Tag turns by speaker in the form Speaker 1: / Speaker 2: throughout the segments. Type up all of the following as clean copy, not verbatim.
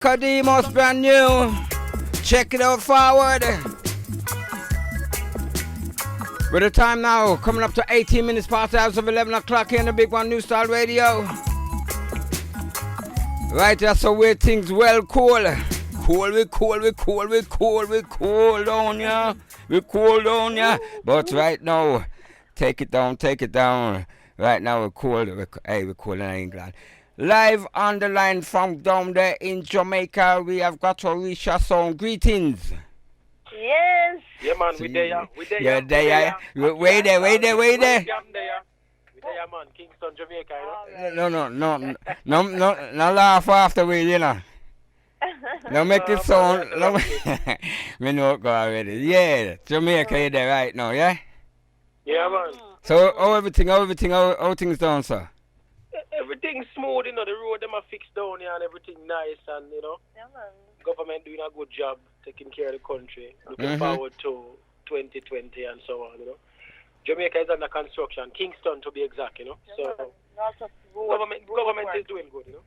Speaker 1: Kadimos brand new. Check it out forward. With the time now, coming up to 18 minutes past the hours of 11 o'clock here in the Big One New Style Radio. Right, that's so where things well cool. We cool down, yeah. We cool down, yeah. But right now, take it down. Right now we're cool. We're cool in England. Live on the line from down there in Jamaica, we have got ORAISHA Sound. Greetings.
Speaker 2: Yes.
Speaker 3: Yeah, man, we there.
Speaker 1: Wait there.
Speaker 3: We there, man. Kingston, Jamaica, you know.
Speaker 1: No laugh after we, you know. No make it sound. No, we know it go already. Yeah, Jamaica, you there right now, yeah?
Speaker 3: Yeah, man.
Speaker 1: So, how things done, sir?
Speaker 3: Everything's smooth, you know. The road, them are fixed down here and everything nice, and, you know.
Speaker 2: Yeah, man.
Speaker 3: Government doing a good job taking care of the country. Looking forward to 2020 and so on, you know. Jamaica is under construction. Kingston, to be exact, you know.
Speaker 2: Yeah,
Speaker 3: So,
Speaker 2: government
Speaker 3: is doing good, you know.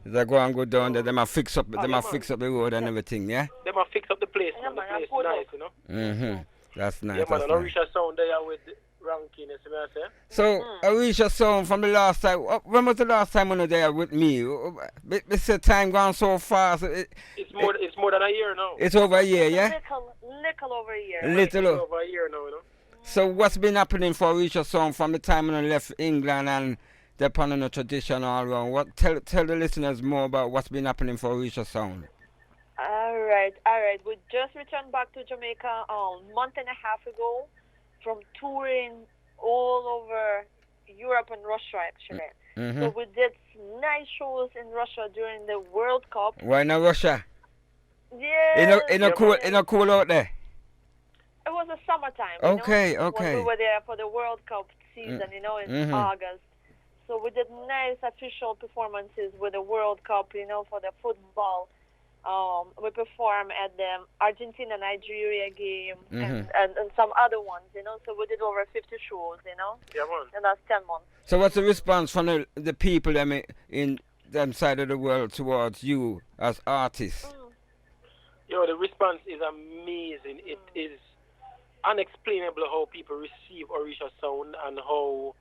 Speaker 1: They go and go down there, they might fix up the road and everything, yeah?
Speaker 3: They might fix up the place,
Speaker 2: Yeah,
Speaker 3: man. The
Speaker 2: man,
Speaker 3: place
Speaker 2: good
Speaker 3: nice, you know.
Speaker 1: That's nice.
Speaker 3: Yeah, man,
Speaker 1: That's
Speaker 3: and
Speaker 1: nice.
Speaker 3: ORAISHA Sound there with ranking, you see what I say?
Speaker 1: So, ORAISHA Sound from the last time. When was the last time when you were there with me? It's the time gone so fast.
Speaker 3: It's more than a year now.
Speaker 1: It's over a year, yeah?
Speaker 2: Little over a year.
Speaker 3: It's over a year now, you know.
Speaker 1: So, what's been happening for ORAISHA Sound from the time when you left England and the Panama tradition all around? Tell the listeners more about what's been happening for ORAISHA Sound.
Speaker 2: All right. We just returned back to Jamaica a month and a half ago from touring all over Europe and Russia, actually. So we did nice shows in Russia during the World Cup.
Speaker 1: Why not Russia?
Speaker 2: Yeah.
Speaker 1: In a cool out there.
Speaker 2: It was a summertime.
Speaker 1: Okay.
Speaker 2: When we were there for the World Cup season, in August. So we did nice official performances with the World Cup, for the football. We performed at the Argentina-Nigeria game and some other ones, So we did over 50 shows,
Speaker 3: Yeah, man.
Speaker 2: And that's 10 months.
Speaker 1: So what's the response from the people in them side of the world towards you as artists?
Speaker 3: The response is amazing. It is unexplainable how people receive ORAISHA Sound and how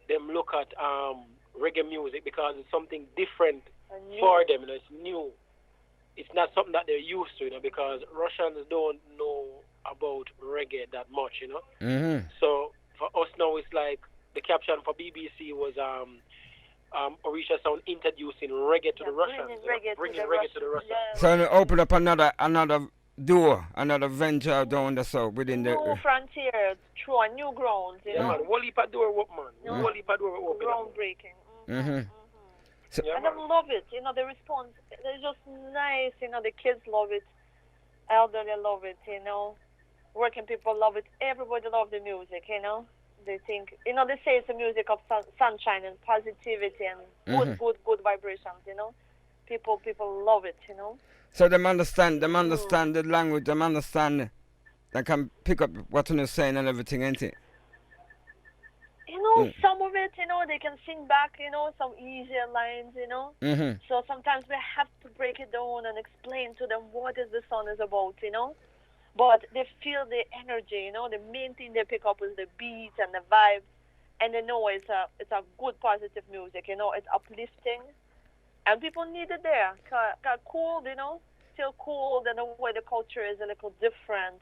Speaker 3: them look at reggae music, because it's something different for them. It's new. It's not something that they're used to, because Russians don't know about reggae that much, So for us now, it's like the caption for BBC was ORAISHA Sound introducing reggae to the Russians, bringing reggae to the Russians.
Speaker 2: Yeah.
Speaker 1: So it open up another door, another venture down the south within the
Speaker 2: new frontiers, through new grounds,
Speaker 3: Yeah, man. Whole heap of door open, man. Whole heap of door open.
Speaker 2: Groundbreaking.
Speaker 1: So,
Speaker 3: Yeah,
Speaker 2: and
Speaker 3: man.
Speaker 2: I love it, the response. It's just nice, the kids love it, elderly love it, working people love it, everybody love the music, They think, they say it's a music of sunshine and positivity and good vibrations, People love it,
Speaker 1: So them understand the language, them understand, they can pick up what you're saying and everything, ain't it?
Speaker 2: Some of it, they can sing back, some easier lines, So sometimes we have to break it down and explain to them what is the song is about, But they feel the energy, The main thing they pick up is the beat and the vibes, and they know it's a good positive music, It's uplifting, and people need it there. Got cool, still cool. Then the way the culture is a little different,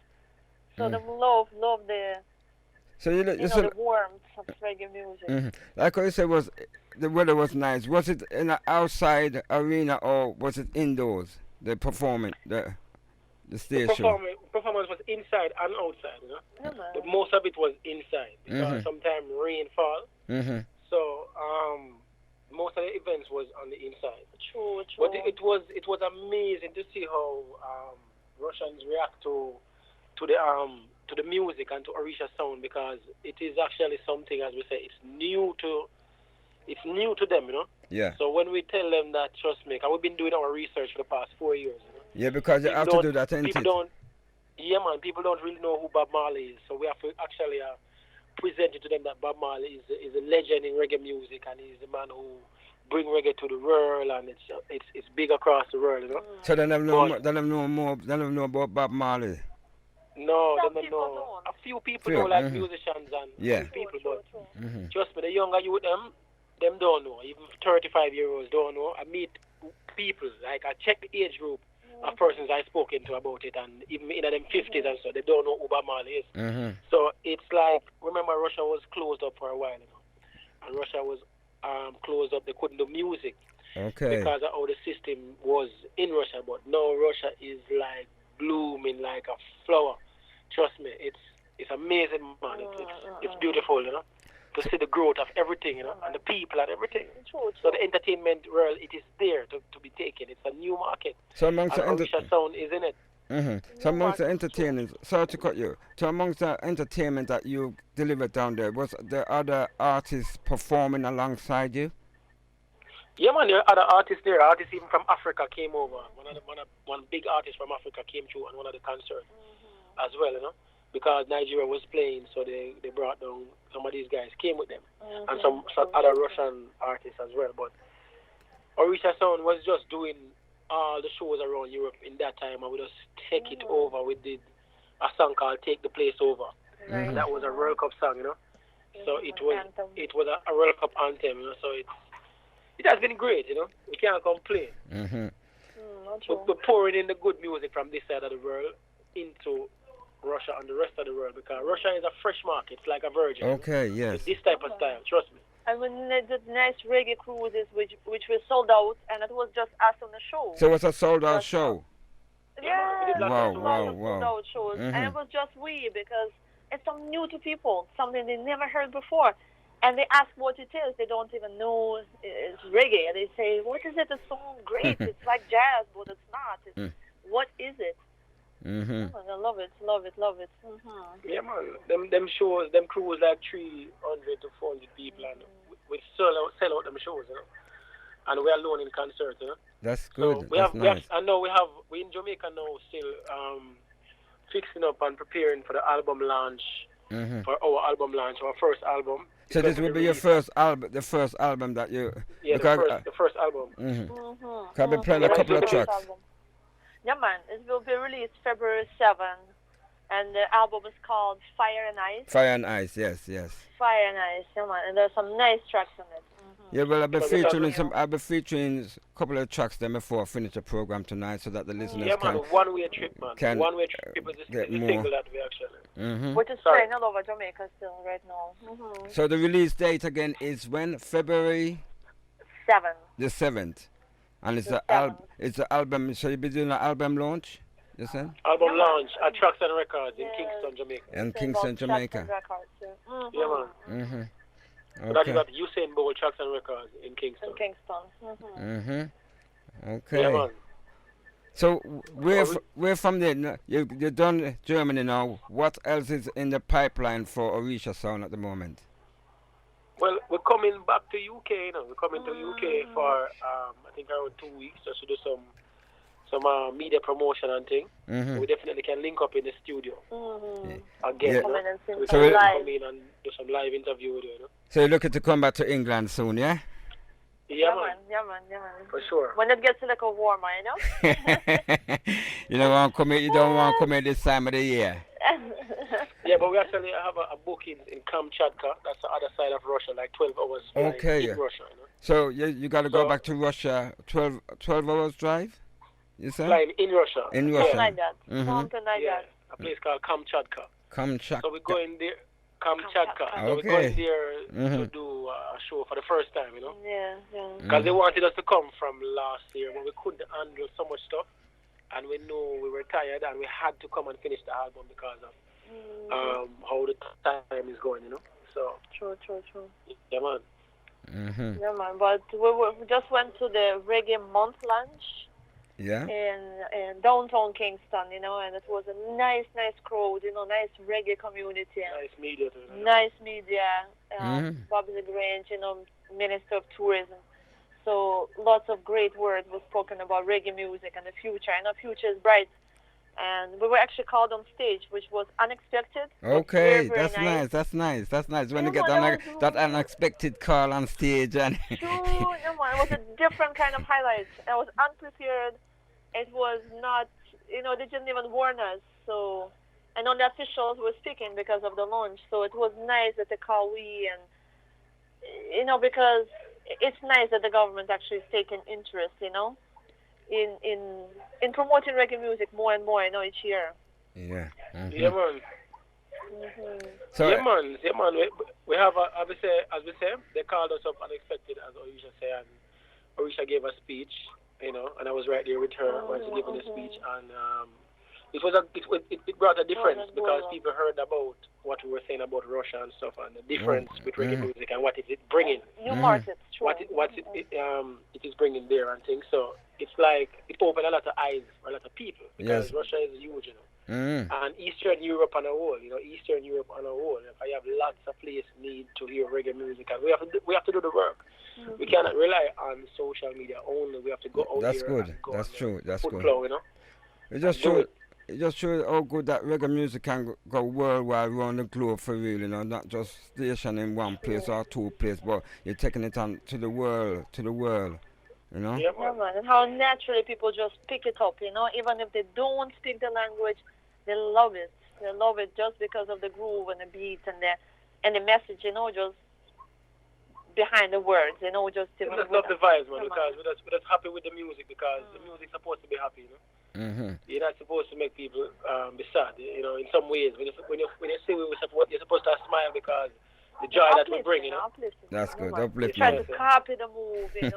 Speaker 2: so them love the.
Speaker 1: So
Speaker 2: the warmth of reggae music.
Speaker 1: Like I said, the weather was nice. Was it in an outside arena or was it indoors? The performance, the stage show.
Speaker 3: Performance was inside and outside,
Speaker 2: Yeah,
Speaker 3: But most of it was inside because sometimes rain fall. So most of the events was on the inside.
Speaker 2: True.
Speaker 3: But it was amazing to see how Russians react to the music and to ORAISHA Sound, because it is actually something, as we say, it's new to them,
Speaker 1: Yeah.
Speaker 3: So when we tell them that, trust me, because we've been doing our research for the past 4 years.
Speaker 1: Yeah, because you have to do that, ain't it?
Speaker 3: People don't really know who Bob Marley is, so we have to actually present it to them that Bob Marley is a legend in reggae music, and he's the man who bring reggae to the world, and it's big across the world, you know.
Speaker 1: So they never know,
Speaker 3: But
Speaker 1: they never know more, they never know about Bob Marley.
Speaker 3: no,
Speaker 2: Some
Speaker 3: they don't
Speaker 2: people
Speaker 3: know.
Speaker 2: don't.
Speaker 3: A few people
Speaker 1: Few,
Speaker 3: know, like musicians and
Speaker 1: Yeah.
Speaker 3: few people, but
Speaker 1: Mm-hmm.
Speaker 3: trust me, the younger youth them don't know. Even 35-year-olds don't know. I meet people, like I check the age group of persons I spoken to about it, and even in them 50s and so, they don't know who Bob Marley is.
Speaker 1: Mm-hmm.
Speaker 3: So it's like, remember Russia was closed up for a while, you know, and Russia was closed up. They couldn't do music
Speaker 1: Okay.
Speaker 3: because of how the system was in Russia. But now Russia is like blooming like a flower. Trust me, it's amazing, man. It's beautiful, you know, to see the growth of everything, you know, and the people and everything. So the entertainment world, it is there to be taken. It's a new market.
Speaker 1: So amongst
Speaker 3: And
Speaker 1: the
Speaker 3: ORAISHA Sound is in it.
Speaker 1: Mm-hmm. So amongst the entertainment, sorry to cut you. So amongst the entertainment that you delivered down there, was there other artists performing alongside you?
Speaker 3: Yeah, man, there are other artists there. Artists even from Africa came over. One big artist from Africa came through on one of the concerts as well, you know, because Nigeria was playing, so they brought down some of these guys, came with them, and some other Russian artists as well. But ORAISHA Sound was just doing all the shows around Europe in that time, and we just take it over. We did a song called "Take the Place Over," and that was a World Cup song, you know. So it was a World Cup anthem, you know. So it has been great, you know. We can't complain.
Speaker 1: Mm-hmm.
Speaker 3: We're pouring in the good music from this side of the world into Russia and the rest of the world, because Russia is a fresh market. It's like a virgin.
Speaker 1: Okay,
Speaker 3: you know?
Speaker 1: yes.
Speaker 3: This type of style, trust me.
Speaker 2: And when they did nice reggae cruises, which were sold out, and it was just us on the show.
Speaker 1: So it's a sold out show.
Speaker 2: Yeah,
Speaker 1: Wow,
Speaker 2: sold out shows, and it was just we, because it's something new to people, something they never heard before. And they ask what it is. They don't even know it's reggae. They say, "What is it? It's so great. It's like jazz, but it's not. What is it?"
Speaker 1: Mm-hmm.
Speaker 2: I love it, love it, love it. Mm-hmm.
Speaker 3: Yeah, man. Them shows, them crews like 300 to 400 people, and we sell out them shows, you know. And we're alone in concerts, you know.
Speaker 1: That's good.
Speaker 3: So
Speaker 1: That's nice.
Speaker 3: I know we in Jamaica now still fixing up and preparing for the album launch, for our album launch, our first album.
Speaker 1: So this will be your first album, the first album that you...
Speaker 3: Yeah,
Speaker 1: because,
Speaker 3: the first album.
Speaker 1: I'll be playing a couple of tracks.
Speaker 2: Yeah, man. It will be released February 7th, and the album is called Fire and Ice.
Speaker 1: Fire and Ice, yes.
Speaker 2: Fire and Ice, yeah, man. And there's some nice tracks on it.
Speaker 1: Yeah, well, I'll be featuring a couple of tracks there before I finish the program tonight, so that the listeners
Speaker 3: man, one-way trip, man. One-way trip is the single that we actually.
Speaker 2: Which is playing all over Jamaica still right now.
Speaker 1: So the release date again is when? February
Speaker 2: 7th.
Speaker 1: The 7th, and it's the album. So you'll be doing an album launch, you said?
Speaker 3: Album launch at Tracks and Records in Kingston, Jamaica.
Speaker 1: In Kingston, Jamaica.
Speaker 3: Yeah, man.
Speaker 1: Okay.
Speaker 3: That is at Usain Bolt Tracks and Records in Kingston.
Speaker 1: Okay.
Speaker 3: Yeah, man.
Speaker 1: So we're from there. You're done Germany now. What else is in the pipeline for ORAISHA Sound at the moment?
Speaker 3: Well, we're coming back to UK. You know, we're coming to UK for I think around 2 weeks just to do some media promotion and thing. We definitely can link up in the studio again. You know? We can come in and do some live interview with you. You know?
Speaker 1: So you're looking to come back to England soon, yeah?
Speaker 2: Yeah, man.
Speaker 3: For sure.
Speaker 2: When it gets a little warmer, you know?
Speaker 1: You don't want to come in this time of the year.
Speaker 3: Yeah, but we actually have a booking in Kamchatka. That's the other side of Russia, like 12 hours flight in Russia. You know?
Speaker 1: So you got to go back to Russia, 12 hours drive? You said?
Speaker 3: Flying in Russia.
Speaker 1: In Russia.
Speaker 2: Something like that. Something like that.
Speaker 3: A place called Kamchatka.
Speaker 1: Kamchatka.
Speaker 3: So we're going there. Kamchatka. So we're going there to do a show for the first time, you know?
Speaker 2: Yeah.
Speaker 3: Because they wanted us to come from last year, but we couldn't handle so much stuff. And we knew we were tired, and we had to come and finish the album because of how the time is going, you know? So.
Speaker 2: True.
Speaker 3: Yeah, man.
Speaker 2: Yeah, man. But we just went to the Reggae Month lunch.
Speaker 1: Yeah.
Speaker 2: In downtown Kingston, you know, and it was a nice crowd, you know, nice reggae community.
Speaker 3: Nice media.
Speaker 2: Nice media. Bobby Grange, you know, Minister of Tourism. So lots of great words were spoken about reggae music and the future. I know future is bright. and we were actually called on stage, which was unexpected.
Speaker 1: Okay,
Speaker 2: Very, very
Speaker 1: that's
Speaker 2: nice.
Speaker 1: nice. That's nice. That's nice. When
Speaker 2: Yeah,
Speaker 1: you get
Speaker 2: man,
Speaker 1: that unexpected call on stage and
Speaker 2: true. No, man, it was a different kind of highlight. I was unprepared. It was not, they didn't even warn us. So, and all the officials were speaking because of the launch. So it was nice that they call we and, because it's nice that the government actually is taking interest, in promoting reggae music more and more, each year.
Speaker 1: yeah. Mm-hmm.
Speaker 3: Yeah, man.
Speaker 2: Mm-hmm.
Speaker 1: So
Speaker 3: Yeah, man. We have, as we say, they called us up unexpected, as Orisha said, and Orisha gave a speech, and I was right there with her when she gave the speech, and it brought a difference because people heard about what we were saying about Russia and stuff, and the difference with reggae music and what is it bringing.
Speaker 2: New markets, true.
Speaker 3: What it is bringing there and things. So it's like it opened a lot of eyes for a lot of people because Russia is huge, and Eastern Europe on a whole, Eastern Europe on a whole. I have lots of places need to hear reggae music, and we have to do the work. We cannot rely on social media only. We have to go out
Speaker 1: that's
Speaker 3: there.
Speaker 1: good. That's true. That's good.
Speaker 3: Flow,
Speaker 1: It just shows how good that reggae music can go worldwide around the globe for real, not just stationed in one place or two places, but you're taking it on to the world,
Speaker 3: Yeah, man.
Speaker 2: Yeah, man. And how naturally people just pick it up, even if they don't speak the language, they love it. They love it just because of the groove and the beat and the message, just behind the words, just
Speaker 3: I just love the vibes, man, because we're just happy with the music because the music's supposed to be happy, You're not supposed to make people be sad, in some ways. When you say we support, you're supposed to smile because the joy that we bring,
Speaker 1: That's good.
Speaker 2: You
Speaker 1: Uplifting.
Speaker 2: try to copy the move, you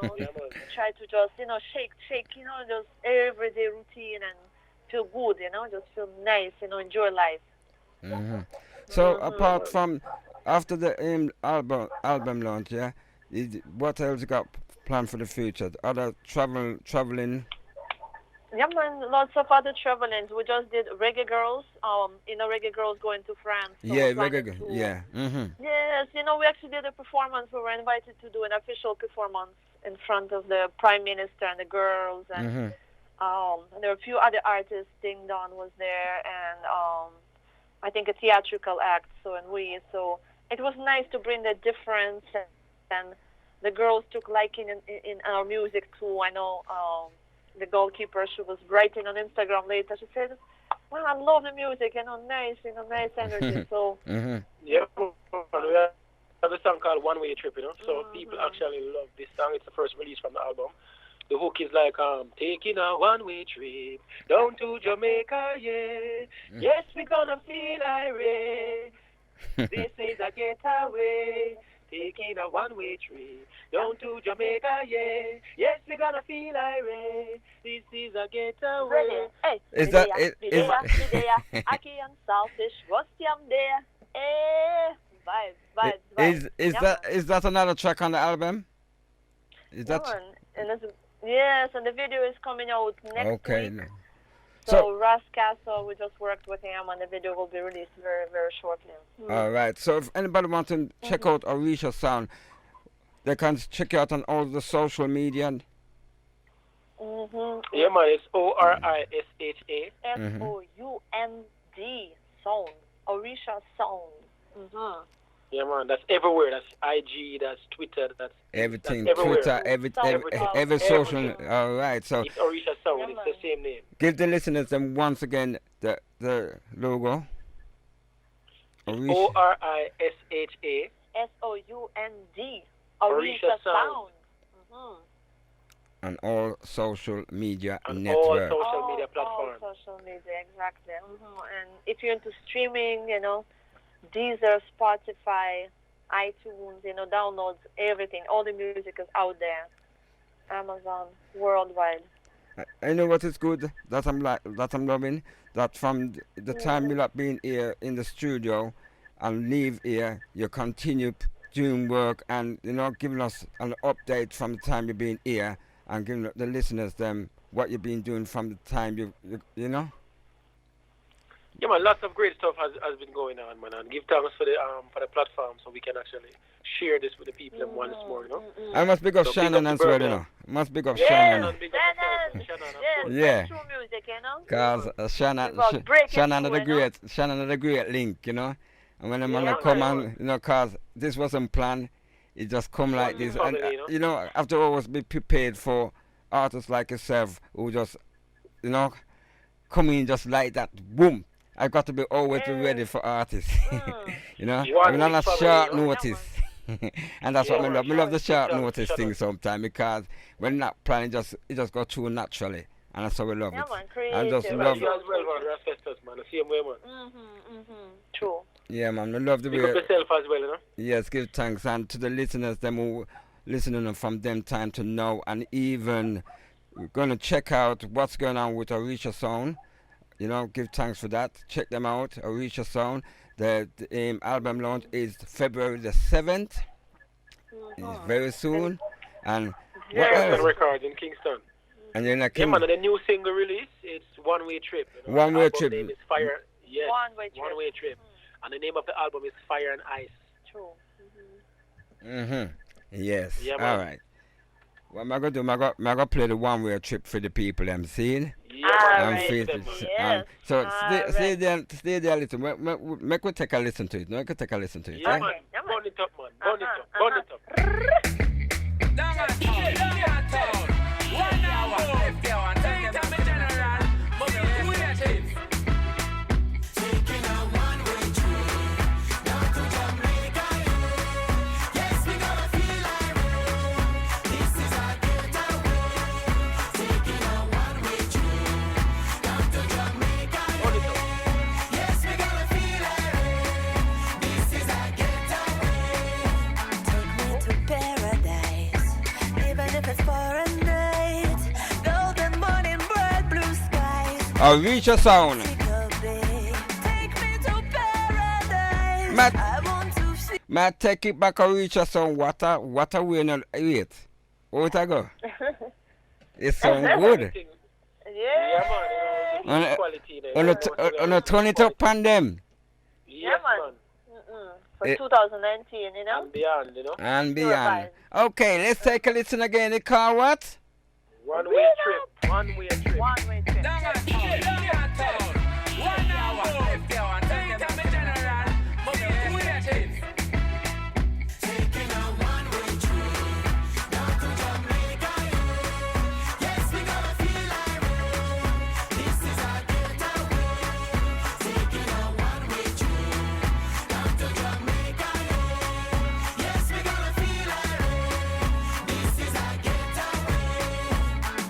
Speaker 2: try to just, shake, just everyday routine and feel good, just feel nice, enjoy life.
Speaker 1: So apart from after the album launch, what else you got planned for the future? Other traveling?
Speaker 2: Yeah, man, lots of other travelings. We just did Reggae Girls. Reggae Girls going to France. So
Speaker 1: Reggae. Yeah.
Speaker 2: Yes, we actually did a performance. We were invited to do an official performance in front of the Prime Minister and the girls, and there were a few other artists. Ding Don was there, and I think a theatrical act. So it was nice to bring the difference, and the girls took liking in our music too. I know. The goalkeeper, she was writing on Instagram later. She said, "Well, I love the music, nice, nice energy." So
Speaker 3: yeah, we have a song called One Way Trip, So people actually love this song. It's the first release from the album. The hook is like, taking a one-way trip down to Jamaica, yeah. Yes, we're gonna feel irate. This is a getaway. Taking a one-way trip down to Jamaica, yeah. Yes, we're gonna feel irate. This is a getaway.
Speaker 2: Hey,
Speaker 1: Is that
Speaker 2: Aki and Saltfish, what's there? Vibes.
Speaker 1: Is that another track on the album? Is that?
Speaker 2: Yes, and the video is coming out next week.
Speaker 1: No.
Speaker 2: So Ross Castle, we just worked with him, and the video will be released very, very shortly.
Speaker 1: All right. So if anybody wants to check out ORAISHA Sound, they can check you out on all the social media.
Speaker 3: Yeah, man, it's ORISHA.
Speaker 2: SOUND. Sound. ORAISHA Sound.
Speaker 3: Yeah, man, that's everywhere. That's IG, that's Twitter, that's
Speaker 1: everything.
Speaker 3: That's
Speaker 1: Twitter, every social.
Speaker 3: Everything.
Speaker 1: All right. So
Speaker 3: it's ORAISHA Sound. It's the same name.
Speaker 1: give the listeners them once again the logo.
Speaker 3: ORISHA.
Speaker 2: SOUND.
Speaker 3: ORAISHA Sound.
Speaker 1: On all social media
Speaker 3: On
Speaker 1: networks.
Speaker 3: all social media platforms.
Speaker 2: All social media, exactly. And if you're into streaming, Deezer, Spotify, iTunes, downloads, everything. All the music is out there. Amazon, worldwide.
Speaker 1: I know what is good that I'm loving. That from the time you have been here in the studio and leave here, you continue doing work and giving us an update from the time you've been here and giving the listeners them what you've been doing from the time you.
Speaker 3: Yeah, man, lots of great stuff has been going on, man, and give thanks for the platform so we can actually share this with the people once more,
Speaker 1: I must big up Shannon as well, Must big up Shannon.
Speaker 3: Big up yourself, Shannon, of course.
Speaker 1: Yeah.
Speaker 2: True music. music, you know.
Speaker 1: Cause
Speaker 2: About breaking
Speaker 1: Shannon
Speaker 2: through,
Speaker 1: the
Speaker 2: you know.
Speaker 1: great, Shannon the great link, you know. And when the man
Speaker 2: Yeah,
Speaker 1: come
Speaker 2: man.
Speaker 1: and, you know, cause this wasn't planned, it just come like this. And,
Speaker 3: family, you know.
Speaker 1: you know, after always be prepared for artists like yourself who just, you know, come in just like that, boom. I got to be always be ready for artists, you know.
Speaker 3: One
Speaker 1: I'm on
Speaker 3: big
Speaker 1: a
Speaker 3: family,
Speaker 1: short
Speaker 3: you know.
Speaker 1: notice, and that's
Speaker 3: Yeah,
Speaker 1: what I
Speaker 3: man,
Speaker 1: love. I love the short
Speaker 3: shut up,
Speaker 1: notice
Speaker 3: shut
Speaker 1: thing
Speaker 3: up.
Speaker 1: sometimes because when not planning, it just go through naturally, and that's how we love
Speaker 2: Yeah,
Speaker 1: it.
Speaker 2: man.
Speaker 1: I just
Speaker 2: Creative.
Speaker 1: love,
Speaker 3: You as well, man. That's Festus, man. The same way, man.
Speaker 2: True.
Speaker 1: yeah, man. I love the
Speaker 3: Pick up
Speaker 1: way.
Speaker 3: yourself as well, you know.
Speaker 1: Yes, give thanks and to the listeners, them who listening from them time to now, and even we're gonna check out what's going on with ORAISHA Sound. You know, give thanks for that. Check them out, ORAISHA Sound. The album launch is February the 7th. It's very soon. And what
Speaker 3: Kingston
Speaker 1: else?
Speaker 3: Records in Kingston.
Speaker 1: And you're like,
Speaker 3: Yeah, man. And the new single release, it's One Way Trip. You know?
Speaker 1: One
Speaker 3: The
Speaker 1: Way
Speaker 3: album
Speaker 1: Trip.
Speaker 3: name is Fire. Yes.
Speaker 2: One-way trip.
Speaker 3: One Way Trip. And the name of the album is Fire and Ice.
Speaker 2: True.
Speaker 1: Yes.
Speaker 3: Yeah,
Speaker 1: All
Speaker 3: man.
Speaker 1: right. What am I gonna do? Am I gonna play the one-way trip for the people I'm seeing?
Speaker 3: Yeah,
Speaker 2: All
Speaker 3: man.
Speaker 2: right.
Speaker 1: Faith
Speaker 3: Them,
Speaker 1: is-
Speaker 3: man.
Speaker 2: Yes.
Speaker 1: so
Speaker 2: All
Speaker 1: stay
Speaker 2: right.
Speaker 1: there, stay there a little. Make we take a listen to it. No, I can take a listen to it.
Speaker 3: Yeah,
Speaker 1: eh?
Speaker 3: man.
Speaker 2: Yeah, man.
Speaker 3: Burn it up, man. Burn it up. Burn it up. Burn it up.
Speaker 4: Take me to paradise, even if it's for a night. Golden morning, bright blue skies.
Speaker 1: ORAISHA Sound.
Speaker 4: Take me to paradise.
Speaker 1: Matt.
Speaker 4: I want to feel.
Speaker 1: May I take it back ORAISHA Sound? What a way now. Wait. How it a go? It sound good.
Speaker 3: Yeah,
Speaker 2: Yeah.
Speaker 3: man. You know,
Speaker 1: On
Speaker 3: it's
Speaker 1: a-
Speaker 3: quality there.
Speaker 1: On a turn it up on them.
Speaker 3: Yes,
Speaker 2: man.
Speaker 3: man.
Speaker 2: For
Speaker 1: Eh.
Speaker 2: 2019, you know.
Speaker 3: And beyond, you know.
Speaker 1: And
Speaker 2: Sure,
Speaker 1: beyond.
Speaker 2: fine.
Speaker 1: Okay, let's take a listen again. It call what?
Speaker 3: One way trip. One way trip.
Speaker 2: One-way trip.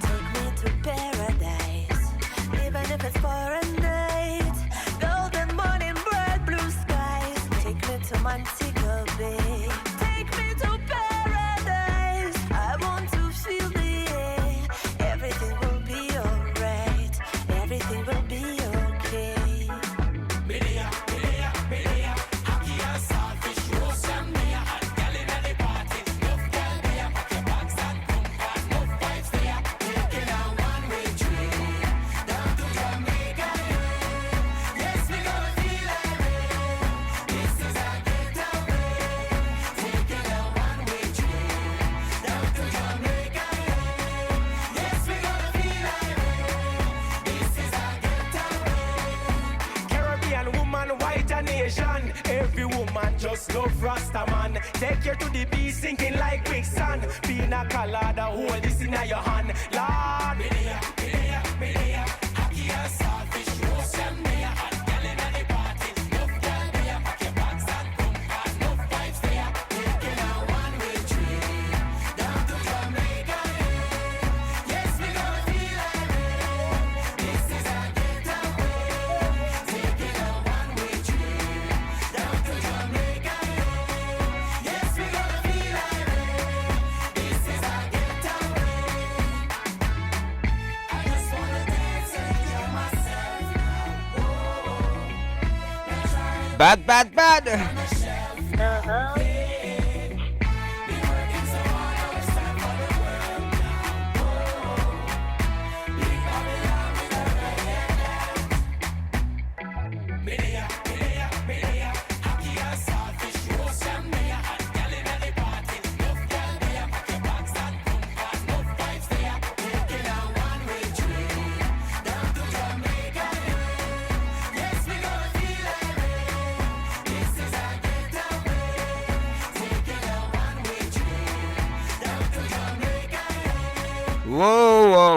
Speaker 4: Take me to paradise, even if it's for a night. Golden morning, bright blue skies. Take me to Montego Bay. Take me to paradise. I want to feel the air. Everything will be alright. Everything will be okay.
Speaker 5: Caribbean woman, white and Asian. Every woman just love Rasta man. Take you to the beach, sinking like quicksand. Pina colada, hold this in your hand. Lord,
Speaker 1: Bad, bad, bad.
Speaker 2: Uh-huh.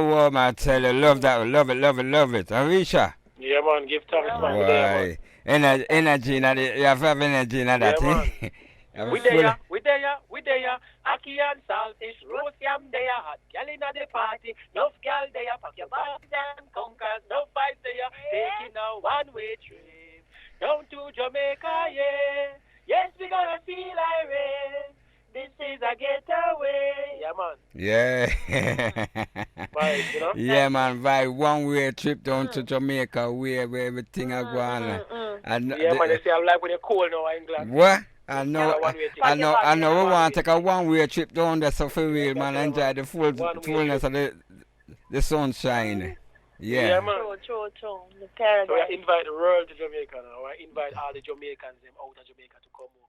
Speaker 1: wow, man, I tell you, love that, love it, love it, love it. Orisha.
Speaker 3: Yeah, man, give thanks, man.
Speaker 1: Why? Energy, you have energy in that,
Speaker 3: man.
Speaker 1: eh?
Speaker 3: We there. Aki and saltfish, roast yam there, hot gal inna the party. Enough gal there, pack your bags and conquers. No fight there, taking a one-way trip down to Jamaica, yeah. Yes, we gonna feel irate. This is a getaway. Yeah, man.
Speaker 1: Yeah.
Speaker 3: Right, you know?
Speaker 1: Yeah, man, right. One-way trip down to Jamaica, where everything I go on.
Speaker 3: Yeah, man, they say I'm like when you're cold now, England.
Speaker 1: What? I know we want to take a one-way trip down there so for real, man, enjoy the fullness of the sunshine. Yeah.
Speaker 3: Man.
Speaker 2: True. The paradise.
Speaker 3: So I invite the world to Jamaica now. I invite all the Jamaicans out of Jamaica to come home.